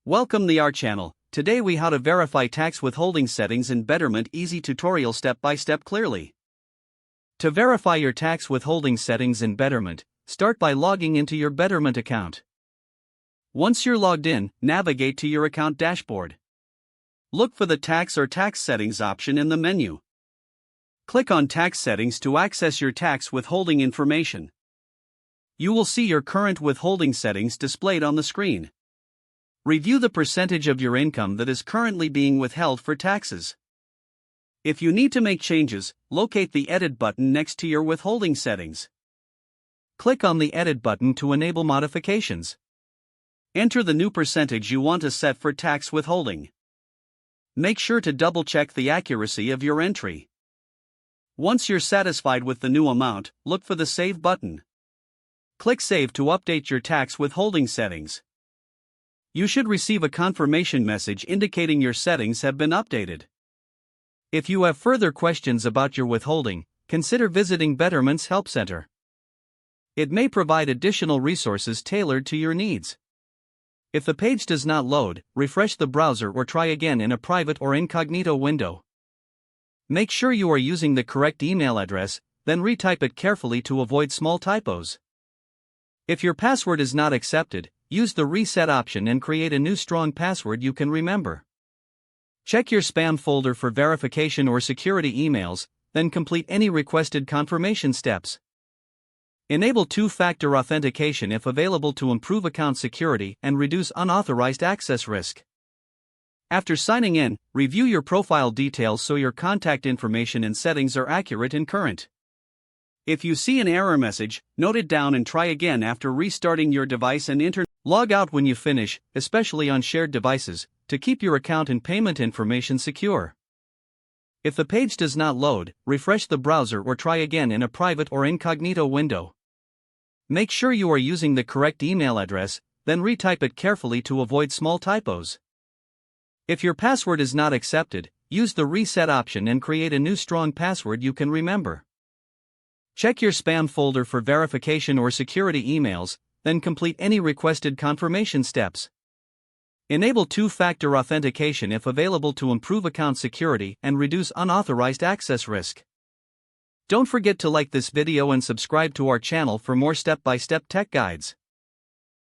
Welcome to our channel. Today we how to verify tax withholding settings in Betterment. Easy tutorial step by step clearly. To verify your tax withholding settings in Betterment, start by logging into your Betterment account. Once you're logged in, navigate to your account dashboard. Look for the tax or tax settings option in the menu. Click on tax settings to access your tax withholding information. You will see your current withholding settings displayed on the screen. Review the percentage of your income that is currently being withheld for taxes. If you need to make changes, locate the Edit button next to your withholding settings. Click on the Edit button to enable modifications. Enter the new percentage you want to set for tax withholding. Make sure to double-check the accuracy of your entry. Once you're satisfied with the new amount, look for the Save button. Click Save to update your tax withholding settings. You should receive a confirmation message indicating your settings have been updated. If you have further questions about your withholding, consider visiting Betterment's Help Center. It may provide additional resources tailored to your needs. If the page does not load, refresh the browser or try again in a private or incognito window. Make sure you are using the correct email address, then retype it carefully to avoid small typos. If your password is not accepted, use the Reset option and create a new strong password you can remember. Check your spam folder for verification or security emails, then complete any requested confirmation steps. Enable two-factor authentication if available to improve account security and reduce unauthorized access risk. After signing in, review your profile details so your contact information and settings are accurate and current. If you see an error message, note it down and try again after restarting your device and internet. Log out when you finish, especially on shared devices, to keep your account and payment information secure. If the page does not load, refresh the browser or try again in a private or incognito window. Make sure you are using the correct email address, then retype it carefully to avoid small typos. If your password is not accepted, use the Reset option and create a new strong password you can remember. Check your spam folder for verification or security emails, then complete any requested confirmation steps. Enable two-factor authentication if available to improve account security and reduce unauthorized access risk. Don't forget to like this video and subscribe to our channel for more step-by-step tech guides.